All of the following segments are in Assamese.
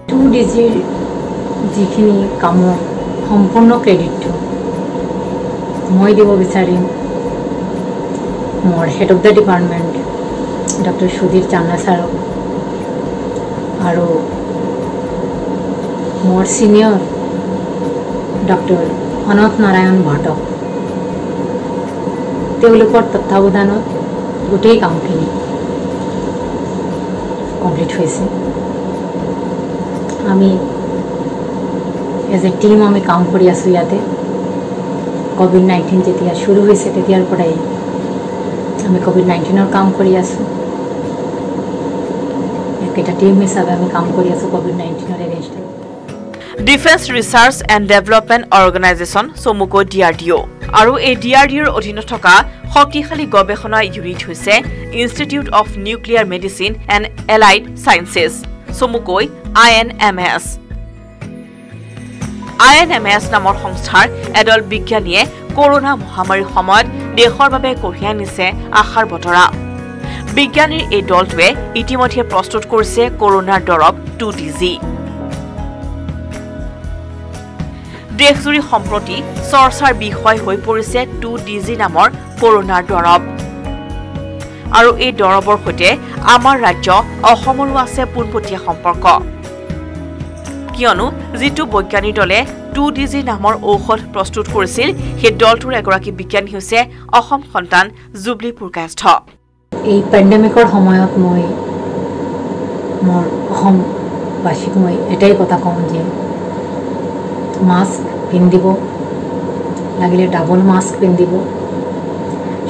2DGৰ যিখিনি কামৰ সম্পূৰ্ণ ক্ৰেডিটটো মই দিব বিচাৰিম মোৰ head of the department doctor Sudhir চান্না ছাৰক আৰু মোৰ সিনিয়ৰ ডক্টৰ অনত নাৰায়ণ ভট্টক তেওঁলোকৰ তত্ত্বাৱধানত গোটেই কামখিনি কমপ্লিট হৈছে আমি এজ এ টিম আমি কাম কৰি আছোঁ ইয়াতে কোভিড-19 যেতিয়া শুৰু হয়েছে তেতিয়াৰ পৰাই আমি কোভিড-19 কাম কৰি আছোঁ একটা টিম হিসাবে আমি কাম কৰি আছোঁ কোভিড-19 এগেইনষ্টে defence research and development organisation চমুকৈ DRDO আৰু এই DRDOৰ অধীনত থকা শক্তিশালী গৱেষণা ইউনিট হৈছে institute of nuclear medicine and allied sciences চমুকৈ INMS নামৰ সংস্থাৰ এডল বিজ্ঞানীয়ে কৰোনা মহামাৰীৰ সময়ত দেশৰ বাবে কঢ়িয়াই নিছে আশাৰ বতৰা বিজ্ঞানীৰ এই দলটোৱে ইতিমধ্যে প্ৰস্তুত কৰিছে কৰোনাৰ দৰৱ 2DG দেশজুৰি সম্প্ৰতি চৰ্চাৰ বিষয় হৈ পৰিছে 2DG নামৰ কৰোনাৰ দৰৱ আৰু এই দৰৱৰ সৈতে আমাৰ ৰাজ্য অসমৰো আছে পোনপটীয়া সম্পৰ্ক কিয়নো যিটো বৈজ্ঞানিক দলে 2DG নামৰ ঔষধ প্ৰস্তুত কৰিছিল সেই দলটোৰ এগৰাকী বিজ্ঞানী হৈছে অসম সন্তান জুবলি পুৰকায়স্থ এই পেণ্ডেমিকৰ সময়ত মই মোৰ অসমবাসীক মই এটাই কথা কম যে মাস্ক পিন্ধিব লাগিলে ডাবল মাস্ক পিন্ধিব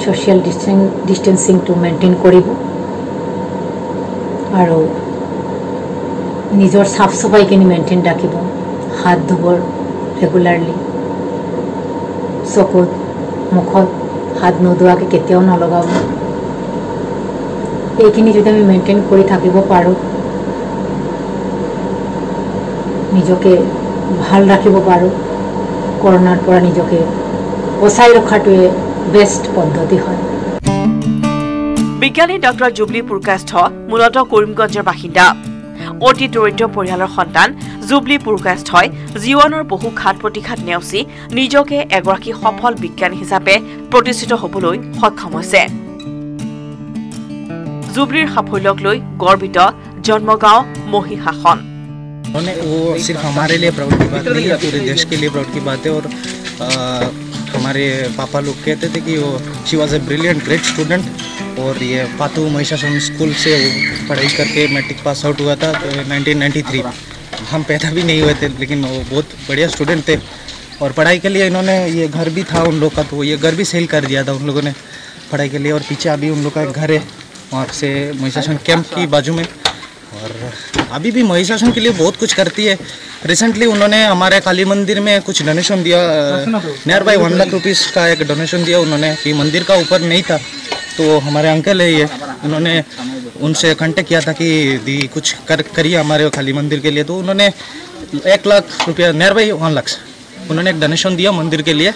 সোশ্যাল ডিস্টেন্সিংটো মেইনটেইন কৰিব আৰু নিজৰ সাফ সফাইখিনি মেইনটেইন ৰাখিব হাত ধুব ৰেগুলাৰলি চকুত মুখত হাত নোধোৱাকৈ কেতিয়াও নলগাব এইখিনি যদি আমি মেইনটেইন কৰি থাকিব পাৰোঁ নিজকে ভাল ৰাখিব পাৰোঁ কৰোনাৰ পৰা নিজকে বচাই ৰখাটোৱে বেষ্ট পদ্ধতি হয় বিজ্ঞানী ডক্টৰ জুবলি পুৰকায়স্থ মূলতঃ কৰিমগঞ্জৰ বাসিন্দা অতি দৰিদ্ৰ পৰিয়ালৰ সন্তান জুবলি পুৰকায়স্থই জীৱনৰ বহু ঘাত প্ৰতিঘাত নেওচি নিজকে এগৰাকী সফল বিজ্ঞানী হিচাপে প্ৰতিষ্ঠিত হ'বলৈ সক্ষম হৈছে জুবলিৰ সাফল্যক লৈ গৰ্বিত জন্মগাঁও মহিষাসন वो सिर्फ हमारे लिए प्राउड की बात नहीं है पूरे देश के लिए प्राउड की बात है और हमारे पापा लोग कहते थे कि वो she was a brilliant great student और ये पातू महिषासुर स्कूल से पढ़ाई करके मैट्रिक पास आउट हुआ था तो 1993 हम पैदा भी नहीं हुए थे लेकिन वो बहुत बढ़िया स्टूडेंट थे और पढ़ाई के लिए इन्होंने ये घर भी था उन लोग का तो ये घर भी सेल कर दिया था उन लोगों ने पढ़ाई के लिए और पीछे अभी उन लोग का घर है वहाँ से महिषासुर कैंप की बाजू में और अभी भी महिषासुर के लिए बहुत कुछ करती है रिसेंटली उन्होंने हमारे काली मंदिर में कुछ डोनेशन दिया नियर बाई 1 लाख रुपीज़ का एक डोनेशन दिया उन्होंने कि मंदिर का ऊपर नहीं था तो हमारे अंकल है ये उन्होंने उनसे कांटेक्ट किया था कि दी कुछ करिए हमारे काली मंदिर के लिए तो उन्होंने 1 लाख रुपया नियर बाई 1 लाख उन्होंने एक डोनेशन दिया मंदिर के लिए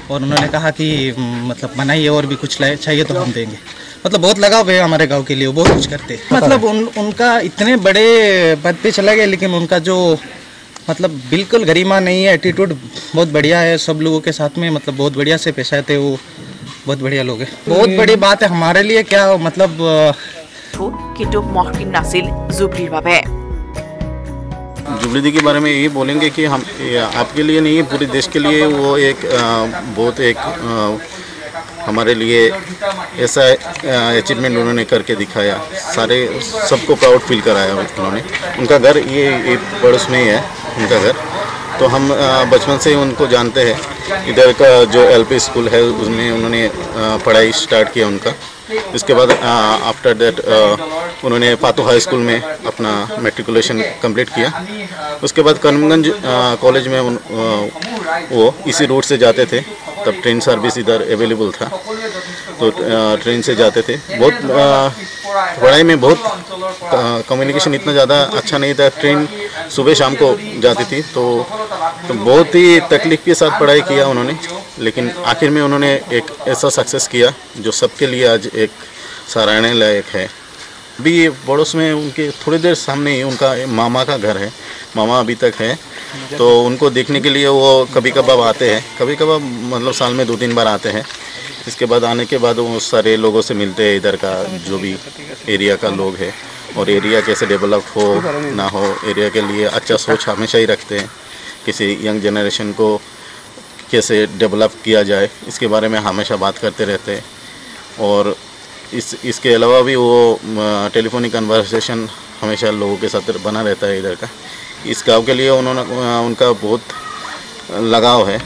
और उन्होंने कहा कि मतलब बनाइए और भी कुछ चाहिए तो हम देंगे मतलब बहुत लगाव है हमारे गांव के लिए बहुत कुछ करते हैं मतलब उनका इतने बड़े पद पे चला गया लेकिन उनका जो मतलब बिल्कुल गरिमा नहीं है एटीट्यूड बहुत बढ़िया है सब लोगों के साथ में मतलब बहुत बढ़िया से पेश आते वो बहुत बढ़िया लोग हैं बहुत बड़ी बात है हमारे लिए क्या मतलब जुबली दी के बारे में यही बोलेंगे कि हम आपके लिए नहीं पूरे देश के लिए वो एक बहुत एक हमारे लिए ऐसा अचीवमेंट उन्होंने करके दिखाया सारे सबको प्राउड फील कराया उन्होंने उनका घर ये पड़ोस में ही है उनका घर तो हम बचपन से उनको जानते हैं इधर का जो LP स्कूल है उसमें उन्होंने पढ़ाई स्टार्ट किया उनका इसके बाद आफ्टर दैट उन्होंने पातू हाई स्कूल में अपना मैट्रिकुलेशन कंप्लीट किया उसके बाद करीमगंज कॉलेज में वो इसी रूट से जाते थे तब ट्रेन सर्विस इधर अवेलेबल था तो ट्रेन से जाते थे बहुत पढ़ाई में बहुत कम्युनिकेशन इतना ज़्यादा अच्छा नहीं था ट्रेन सुबह शाम को जाती थी तो बहुत ही तकलीफ के साथ पढ़ाई किया उन्होंने लेकिन आखिर में उन्होंने एक ऐसा सक्सेस किया जो सबके लिए आज एक सराहने लायक है अभी पड़ोस में उनके थोड़ी देर सामने ही उनका मामा का घर है, मामा अभी तक है, तो उनको देखने के लिए वो कभी कभार आते हैं, कभी कभार मतलब साल में 2-3 बार आते हैं। इसके बाद आने के बाद वो सारे लोगों से मिलते हैं, इधर का जो भी एरिया का लोग है और एरिया कैसे डेवलप हो ना हो, एरिया के लिए अच्छा सोच हमेशा ही रखते हैं। किसी यंग जनरेशन को कैसे डेवलप किया जाए इसके बारे में हमेशा बात करते रहते हैं। और इसके अलावा भी वो टेलीफोनिक कन्वर्सेशन हमेशा लोगों के साथ बना रहता है इधर का। इस गांव के लिए उनका बहुत लगाव है।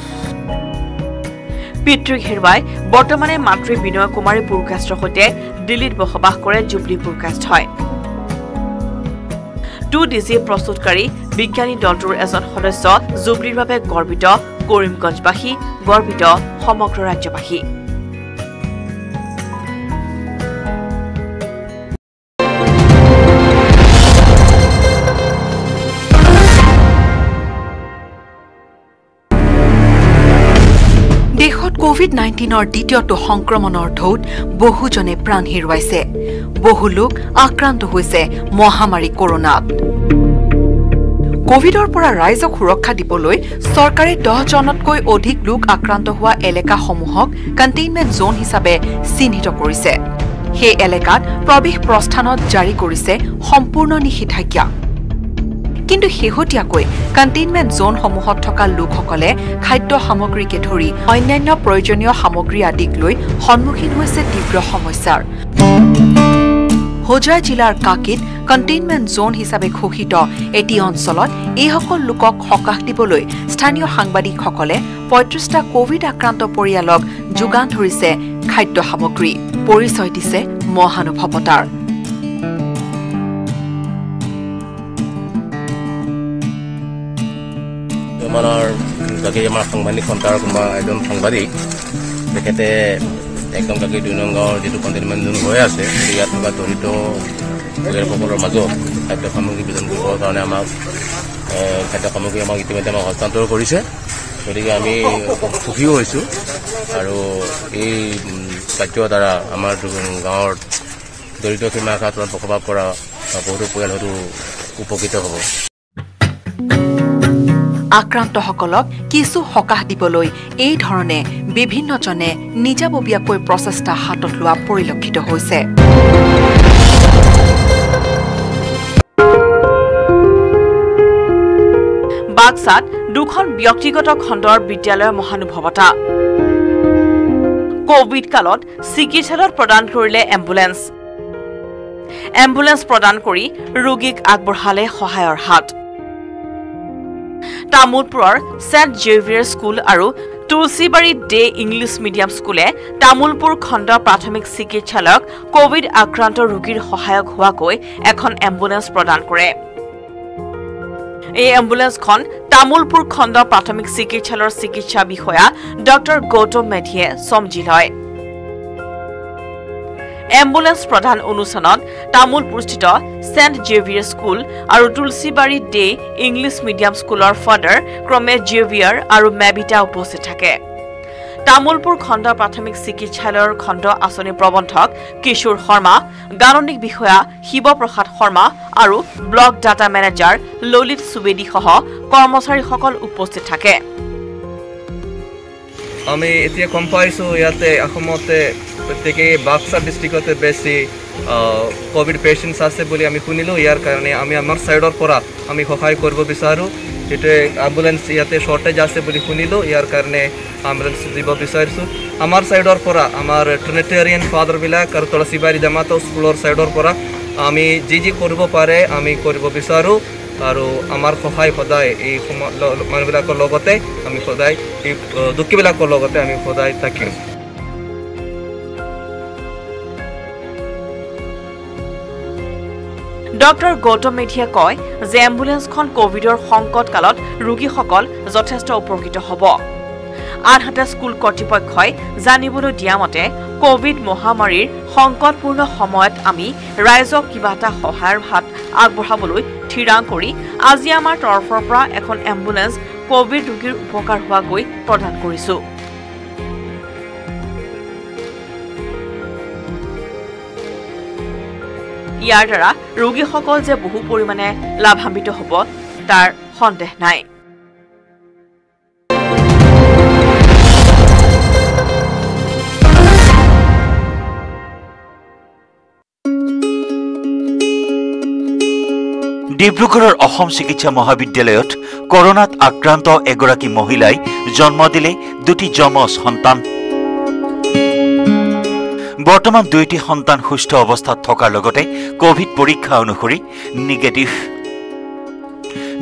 पितृक हेरुवाई बर्तमाने मातृ बिनय कुमारी पुरकास्टर सहित दिल्लीत बसबास करे जुबली पुरकास्ट হয়। 2DJ प्रस्तुतकारी বিজ্ঞানী দলটোৰ এজন সদস্য জুবলিৰ বাবে গৰ্বিত কৰিমগঞ্জবাসী, গৰ্বিত সমগ্ৰ ৰাজ্যবাসী। দেশত কোভিড-19 দ্বিতীয়টো সংক্ৰমণৰ ঢৌত বহুজনে প্ৰাণ হেৰুৱাইছে। বহু লোক আক্ৰান্ত হৈছে মহামাৰী কৰোনাত। কোভিডৰ পৰা ৰাইজক সুৰক্ষা দিবলৈ চৰকাৰে 10জনতকৈ অধিক লোক আক্ৰান্ত হোৱা এলেকাসমূহক কণ্টেইনমেণ্ট জোন হিচাপে চিহ্নিত কৰিছে। সেই এলেকাত প্ৰৱেশ প্ৰস্থানত জাৰি কৰিছে সম্পূৰ্ণ নিষেধাজ্ঞা। কিন্তু শেহতীয়াকৈ কণ্টেইনমেণ্ট জোনসমূহত থকা লোকসকলে খাদ্য সামগ্ৰীকে ধৰি অন্যান্য প্ৰয়োজনীয় সামগ্ৰী আদিক লৈ সন্মুখীন হৈছে তীব্ৰ সমস্যাৰ। হোজাই জিলাৰ কাকিত কণ্টেইনমেণ্ট জোন হিচাপে ঘোষিত এটি অঞ্চলত এইসকল লোকক সকাহ দিবলৈ স্থানীয় সাংবাদিকসকলে ৩৫টা কোভিড আক্ৰান্ত পৰিয়ালক যোগান ধৰিছে খাদ্য সামগ্ৰী। পৰিচয় দিছে মহানুভৱতাৰ। আমাৰ সাংবাদিক সন্থাৰ কোনোবা এজন সাংবাদিক তেখেতে একদম কাকি ২ নং গাঁৱৰ যিটো কণ্টেইনমেণ্ট জোন হৈ আছে ইয়াত থকা দৰিদ্ৰ পৰিয়ালসকলৰ মাজত খাদ্য সামগ্ৰী বিতৰণ কৰিবৰ কাৰণে আমাক খাদ্য সামগ্ৰী ইতিমধ্যে আমাক হস্তান্তৰ কৰিছে। গতিকে আমি সুখীও হৈছোঁ আৰু এই কাৰ্যৰ দ্বাৰা আমাৰ গাঁৱৰ দৰিদ্ৰ সীমাৰেখাত বসবাস কৰা বহুতো পৰিয়াল হয়তো উপকৃত হ'ব। আক্ৰান্তসকলক কিছু সকাহ দিবলৈ এই ধৰণে বিভিন্নজনে নিজাববীয়াকৈ প্ৰচেষ্টা হাতত লোৱা পৰিলক্ষিত হৈছে। বাক্সাত 2খন ব্যক্তিগত খণ্ডৰ বিদ্যালয়ৰ মহানুভৱতা। কোভিড কালত চিকিৎসালয়ত প্ৰদান কৰিলে এম্বুলেন্স। এম্বুলেন্স প্ৰদান কৰি ৰোগীক আগবঢ়ালে সহায়ৰ হাত। তামুলপুৰৰ সেন্ট জেভিয়াৰ স্কুল আৰু তুলসীবাৰী ডে ইংলিছ মিডিয়াম স্কুলে তামুলপুৰ খণ্ড প্ৰাথমিক চিকিৎসালয়ক কোভিড আক্ৰান্ত ৰোগীৰ সহায়ক হোৱাকৈ এখন এম্বুলেন্স প্ৰদান কৰে। এই এম্বুলেন্সখন তামুলপুৰ খণ্ড প্ৰাথমিক চিকিৎসালয়ৰ চিকিৎসা বিষয়া ডক্টৰ গৌতম মেধিয়ে চমজি লয়। এম্বুলেন্স প্ৰদান অনুষ্ঠানত তামুলপুৰস্থিত সেন্ট জেভিয়াৰ স্কুল আৰু তুলসীবাৰী ডে ইংলিছ মিডিয়াম স্কুলৰ ফাদাৰ ক্ৰমে জেভিয়াৰ আৰু মেবিতা উপস্থিত থাকে। তামুলপুৰ খণ্ড প্ৰাথমিক চিকিৎসালয়ৰ খণ্ড আঁচনি প্ৰবন্ধক কিশোৰ শৰ্মা, গাণনিক বিষয়া শিৱপ্ৰসাদ শৰ্মা আৰু ব্লক ডাটা মেনেজাৰ ললিত সুবেদী সহ কৰ্মচাৰীসকল উপস্থিত থাকে। আমি এতিয়া গম পাইছোঁ ইয়াতে অসমতে প্ৰত্যেকেই বাক্সা ডিষ্ট্ৰিক্টতে বেছি কোভিড পেচেণ্টছ আছে বুলি আমি শুনিলোঁ। ইয়াৰ কাৰণে আমি আমাৰ ছাইডৰ পৰা আমি সহায় কৰিব বিচাৰোঁ। এইটোৱে এম্বুলেন্স ইয়াতে শ্বৰ্টেজ আছে বুলি শুনিলোঁ, ইয়াৰ কাৰণে এম্বুলেন্স দিব বিচাৰিছোঁ। আমাৰ ছাইডৰ পৰা আমাৰ ট্ৰিনিটেৰিয়ান ফাদাৰবিলাক আৰু তুলসীবাৰী জামাত স্কুলৰ ছাইডৰ পৰা আমি যি কৰিব পাৰে আমি কৰিব বিচাৰোঁ আৰু আমাৰ সহায় সদায় এই মানুহবিলাকৰ লগতে আমি সদায় এই দুখীবিলাকৰ লগতে আমি সদায় থাকিম। ডক্টৰ গৌতম মেধিয়ে কয় যে এম্বুলেন্সখন কোভিডৰ সংকট কালত ৰোগীসকল যথেষ্ট উপকৃত হ'ব। আনহাতে স্কুল কৰ্তৃপক্ষই জানিবলৈ দিয়া মতে কোভিড মহামাৰীৰ সংকটপূৰ্ণ সময়ত আমি ৰাইজক কিবা এটা সহায়ৰ হাত আগবঢ়াবলৈ থিৰাং কৰি আজি আমাৰ তৰফৰ পৰা এখন এম্বুলেন্স কোভিড ৰোগীৰ উপকাৰ হোৱাকৈ প্ৰদান কৰিছোঁ। ইয়াৰ দ্বাৰা ৰোগীসকল যে বহু পৰিমাণে লাভান্বিত হ'ব তাৰ সন্দেহ নাই। ডিব্ৰুগড়ৰ অসম চিকিৎসা মহাবিদ্যালয়ত কৰোনাত আক্ৰান্ত এগৰাকী মহিলাই জন্ম দিলে দুটি যমজ সন্তান। বৰ্তমান দুইটি সন্তান সুস্থ অৱস্থাত থকাৰ লগতে কোভিড পৰীক্ষা অনুসৰি নিগেটিভ।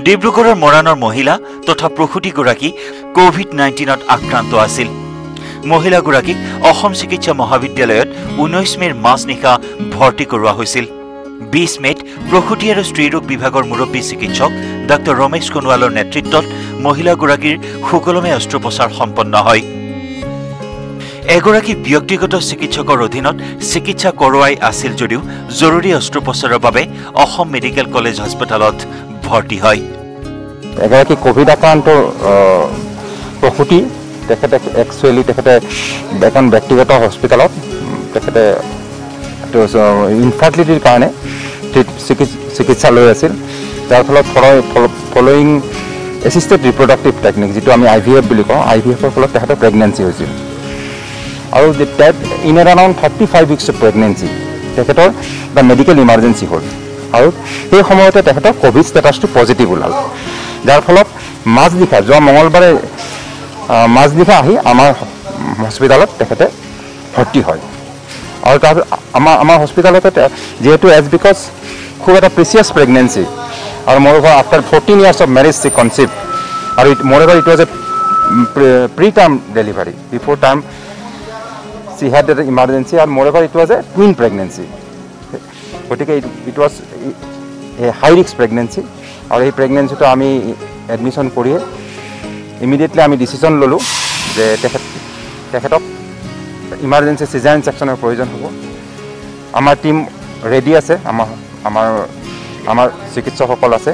ডিব্ৰুগড়ৰ মৰাণৰ মহিলা তথা প্ৰসূতিগৰাকী কোভিড-19ত আক্ৰান্ত আছিল। মহিলাগৰাকীক অসম চিকিৎসা মহাবিদ্যালয়ত 19 মেৰ মাজনিশা ভৰ্তি কৰোৱা হৈছিল। 20 মেত প্ৰসূতি আৰু স্ত্ৰীৰোগ বিভাগৰ মুৰব্বী চিকিৎসক ডাঃ ৰমেশ সোণোৱালৰ নেতৃত্বত মহিলাগৰাকীৰ সুকলমে অস্ত্ৰোপচাৰ সম্পন্ন হয়। এগৰাকী ব্যক্তিগত চিকিৎসকৰ অধীনত চিকিৎসা কৰোৱাই আছিল যদিও জৰুৰী অস্ত্ৰোপচাৰৰ বাবে অসম মেডিকেল কলেজ হাস্পতালত ভৰ্তি হয়। এগৰাকী কোভিড আক্ৰান্ত প্ৰসূতি তেখেতে একচুৱেলি তেখেতে এখন ব্যক্তিগত হস্পিটেলত তেখেতে ইনফাৰ্টিলিটিৰ কাৰণে চিকিৎসা লৈ আছিল, যাৰ ফলত ফলোয়িং এছিষ্টেড ৰিপ্ৰডাক্টিভ টেকনিক যিটো আমি IVF বুলি কওঁ, IVFৰ ফলত তেখেতৰ প্ৰেগনেঞ্চি হৈছিল। আৰু in around 35 weeks of pregnancy তেখেতৰ এটা মেডিকেল ইমাৰ্জেঞ্চি হ'ল আৰু সেই সময়তে তেখেতৰ কোভিড ষ্টেটাছটো পজিটিভ ওলাল, যাৰ ফলত মাজনিশা যোৱা মঙলবাৰে মাজনিশা আহি আমাৰ হস্পিটেলত তেখেতে ভৰ্তি হয়। আৰু তাৰ আমাৰ হস্পিটেলতে যিহেতু বিকজ খুব এটা প্ৰিচিয়াছ প্ৰেগনেঞ্চি আৰু moreover after 14 years of marriage she conceive আৰু moreover it was a pre term delivery before term she had a emergency আৰু moreover it was a twin pregnancy. গতিকে it was a high risk pregnancy আৰু এই প্ৰেগনেঞ্চিটো আমি এডমিশ্যন কৰিয়ে ইমিডিয়েটলি আমি ডিচিশ্যন ল'লোঁ যে তেখেতক ইমাৰ্জেঞ্চি চিজাৰিয়ান ছেকশ্যনৰ প্ৰয়োজন হ'ব। আমাৰ টীম ৰেডি আছে, আমাৰ চিকিৎসকসকল আছে,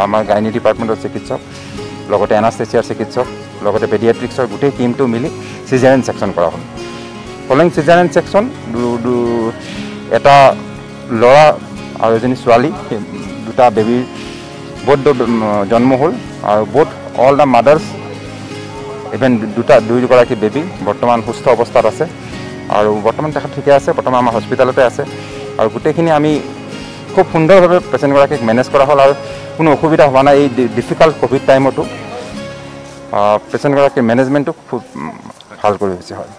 আমাৰ গাইনী ডিপাৰ্টমেণ্টৰ চিকিৎসক, লগতে এনাস্থেচিয়াৰ চিকিৎসক, লগতে পেডিয়াট্ৰিক্সৰ গোটেই টীমটো মিলি চিজাৰিয়ান ছেকশ্যন কৰা হ'ল। ফলোয়িং চিজাৰিয়ান ছেকশ্যন এটা ল'ৰা আৰু এজনী ছোৱালী, দুটা বেবীৰ বোধ জন্ম হ'ল আৰু both all the mothers even দুইগৰাকী বেবী বৰ্তমান সুস্থ অৱস্থাত আছে আৰু বৰ্তমান তেখেত ঠিকে আছে, বৰ্তমান আমাৰ হস্পিটেলতে আছে আৰু গোটেইখিনি আমি খুব সুন্দৰভাৱে পেচেণ্টগৰাকীক মেনেজ কৰা হ'ল আৰু কোনো অসুবিধা হোৱা নাই। এই ডিফিকাল্ট কোভিড টাইমতো পেচেণ্টগৰাকীৰ মেনেজমেণ্টটো খুব ভাল কৰি হৈছে হয়।